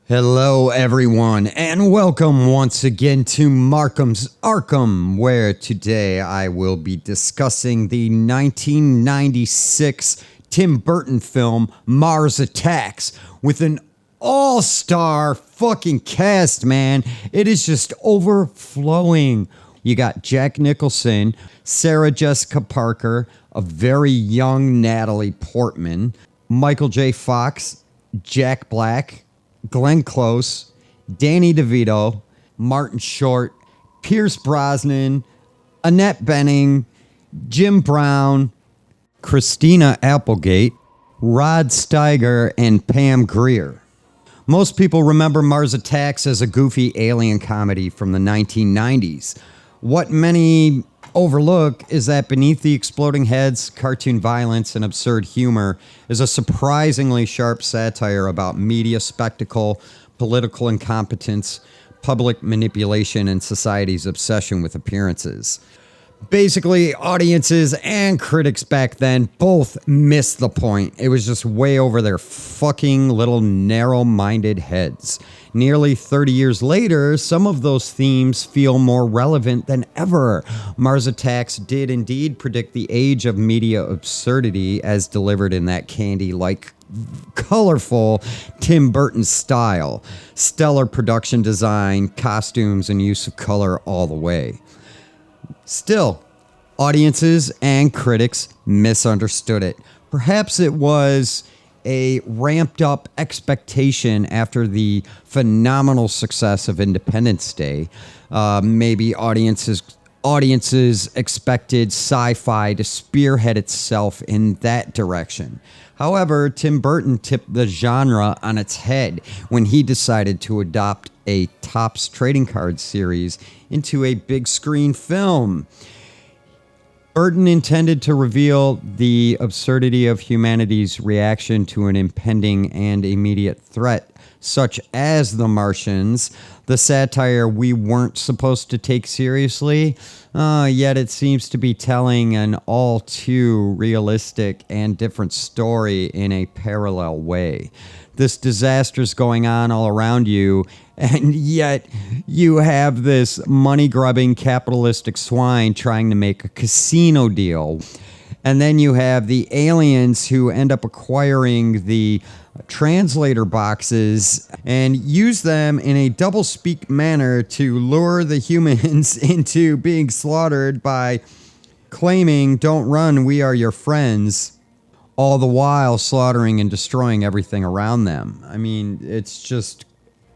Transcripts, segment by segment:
Hello, everyone, and welcome once again to Markham's Arkham, where today I will be discussing the 1996 Tim Burton film Mars Attacks with an all-star fucking cast, man. It is just overflowing. You got Jack Nicholson, Sarah Jessica Parker, a very young Natalie Portman, Michael J. Fox, Jack Black, Glenn Close, Danny DeVito, Martin Short, Pierce Brosnan, Annette Bening, Jim Brown, Christina Applegate, Rod Steiger, and Pam Grier. Most people remember Mars Attacks as a goofy alien comedy from the 1990s. What many overlook is that beneath the exploding heads, cartoon violence, and absurd humor is a surprisingly sharp satire about media spectacle, political incompetence, public manipulation, and society's obsession with appearances. Basically, audiences and critics back then both missed the point. It was just way over their fucking little narrow-minded heads. Nearly 30 years later, some of those themes feel more relevant than ever. Mars Attacks did indeed predict the age of media absurdity as delivered in that candy-like, colorful Tim Burton style. Stellar production design, costumes, and use of color all the way. Still, audiences and critics misunderstood it. Perhaps it was a ramped up expectation after the phenomenal success of Independence Day. Maybe audiences expected sci-fi to spearhead itself in that direction. However, Tim Burton tipped the genre on its head when he decided to adopt a Topps trading card series into a big screen film. Burton intended to reveal the absurdity of humanity's reaction to an impending and immediate threat, such as the Martians, the satire we weren't supposed to take seriously, yet it seems to be telling an all too realistic and different story in a parallel way. This disaster's going on all around you, and yet you have this money-grubbing capitalistic swine trying to make a casino deal. And then you have the aliens who end up acquiring the translator boxes and use them in a double-speak manner to lure the humans into being slaughtered by claiming, "Don't run, we are your friends," all the while slaughtering and destroying everything around them. I mean, it's just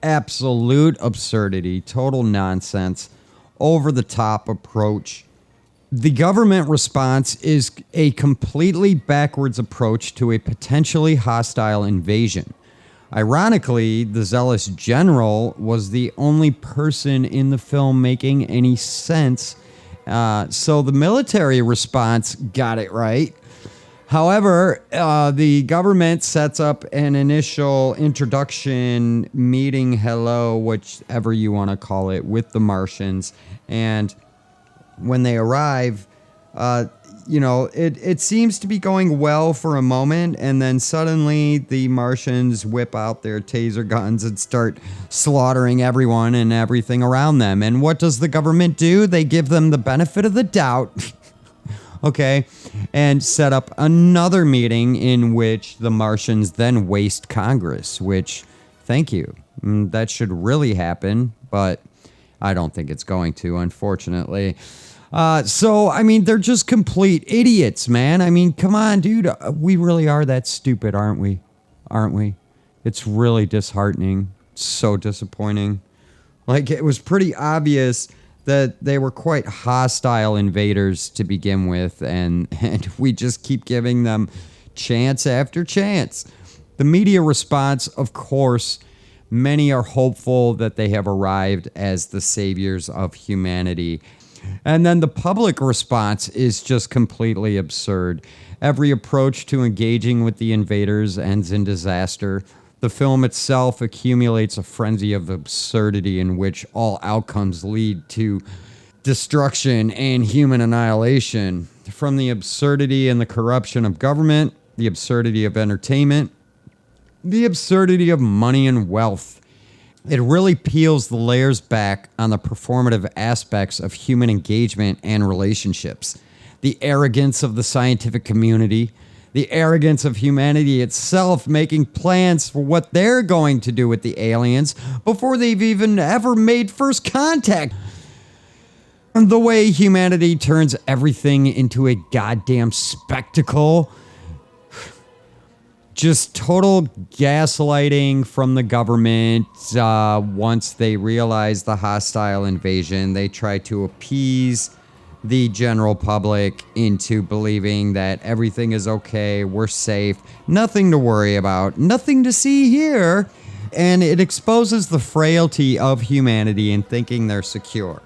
absolute absurdity, total nonsense, over-the-top approach. The government response is a completely backwards approach to a potentially hostile invasion. Ironically, the zealous general was the only person in the film making any sense, so the military response got it right. However, the government sets up an initial introduction meeting, hello, whichever you want to call it, with the Martians. And when they arrive, it seems to be going well for a moment. And then suddenly the Martians whip out their taser guns and start slaughtering everyone and everything around them. And what does the government do? They give them the benefit of the doubt. Okay, and set up another meeting in which the Martians then waste Congress, which, thank you. That should really happen, but I don't think it's going to, unfortunately. They're just complete idiots, man. I mean, come on, dude. We really are that stupid, aren't we? Aren't we? It's really disheartening. So disappointing. Like, it was pretty obvious that they were quite hostile invaders to begin with, and we just keep giving them chance after chance. The media response, of course, many are hopeful that they have arrived as the saviors of humanity. And then the public response is just completely absurd. Every approach to engaging with the invaders ends in disaster. The film itself accumulates a frenzy of absurdity in which all outcomes lead to destruction and human annihilation. from the absurdity and the corruption of government, the absurdity of entertainment, the absurdity of money and wealth. It really peels the layers back on the performative aspects of human engagement and relationships. The arrogance of the scientific community, the arrogance of humanity itself making plans for what they're going to do with the aliens before they've even ever made first contact. And the way humanity turns everything into a goddamn spectacle. Just total gaslighting from the government. Once they realize the hostile invasion, they try to appease the general public into believing that everything is okay, we're safe, nothing to worry about, nothing to see here. And it exposes the frailty of humanity in thinking they're secure.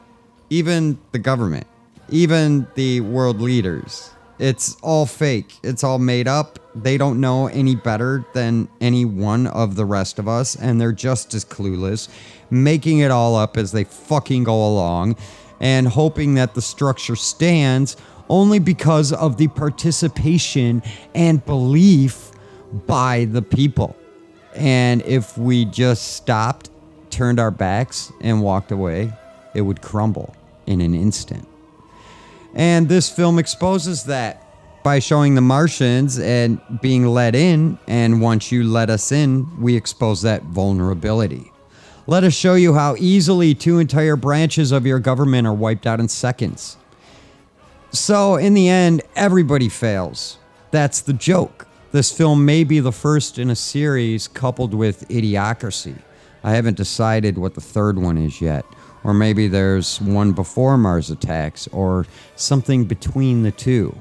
Even the government, even the world leaders. It's all fake. It's all made up. They don't know any better than any one of the rest of us, and they're just as clueless, making it all up as they fucking go along, and hoping that the structure stands only because of the participation and belief by the people. And if we just stopped, turned our backs, and walked away, it would crumble in an instant. And this film exposes that by showing the Martians and being let in, and once you let us in, we expose that vulnerability. Let us show you how easily 2 entire branches of your government are wiped out in seconds. So in the end, everybody fails. That's the joke. This film may be the first in a series coupled with Idiocracy. I haven't decided what the third one is yet. Or maybe there's one before Mars Attacks, or something between the two.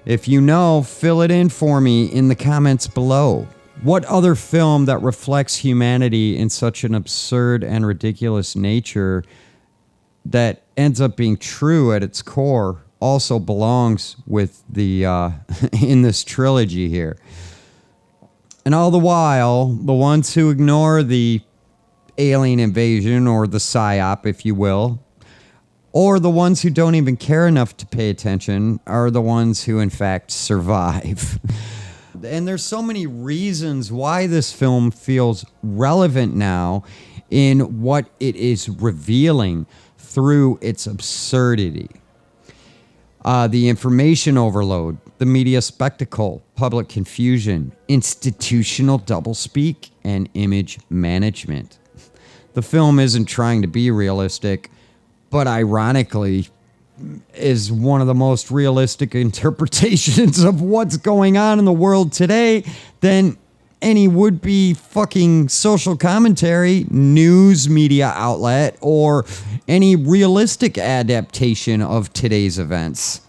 If you know, fill it in for me in the comments below. What other film that reflects humanity in such an absurd and ridiculous nature that ends up being true at its core also belongs with the in this trilogy here? And all the while, the ones who ignore the alien invasion, or the psyop, if you will, or the ones who don't even care enough to pay attention, are the ones who in fact survive. And there's so many reasons why this film feels relevant now in what it is revealing through its absurdity. The information overload, the media spectacle, public confusion, institutional doublespeak, and image management. The film isn't trying to be realistic, but ironically is one of the most realistic interpretations of what's going on in the world today than any would-be fucking social commentary, news media outlet, or any realistic adaptation of today's events.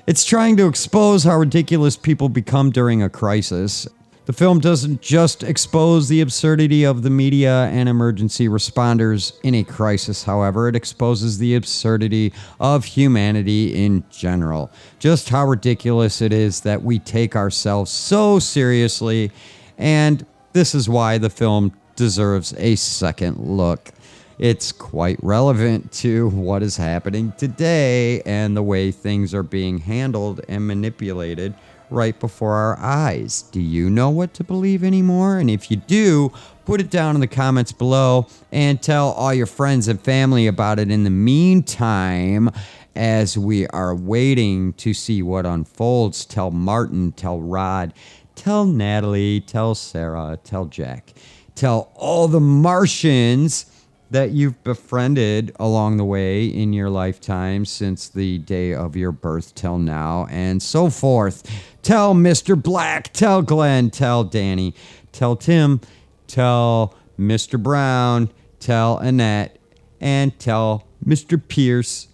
It's trying to expose how ridiculous people become during a crisis. The film doesn't just expose the absurdity of the media and emergency responders in a crisis, however. It exposes the absurdity of humanity in general. Just how ridiculous it is that we take ourselves so seriously, and this is why the film deserves a second look. It's quite relevant to what is happening today and the way things are being handled and manipulated right before our eyes. Do you know what to believe anymore? And if you do, put it down in the comments below and tell all your friends and family about it in the meantime, as we are waiting to see what unfolds. Tell Martin, tell Rod, tell Natalie, tell Sarah, tell Jack, tell all the Martians that you've befriended along the way in your lifetime since the day of your birth till now, and so forth. Tell Mr. Black, tell Glenn, tell Danny, tell Tim, tell Mr. Brown, tell Annette, and tell Mr. Pierce.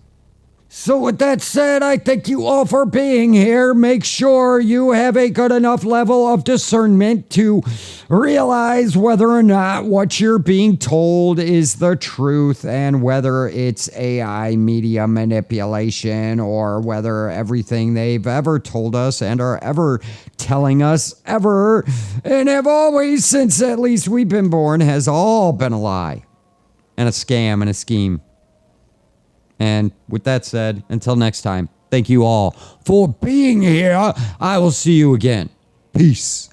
So with that said, I thank you all for being here. Make sure you have a good enough level of discernment to realize whether or not what you're being told is the truth, and whether it's AI media manipulation, or whether everything they've ever told us and are ever telling us ever and have always, since at least we've been born, has all been a lie and a scam and a scheme. And with that said, until next time, Thank you all for being here. I will see you again. Peace.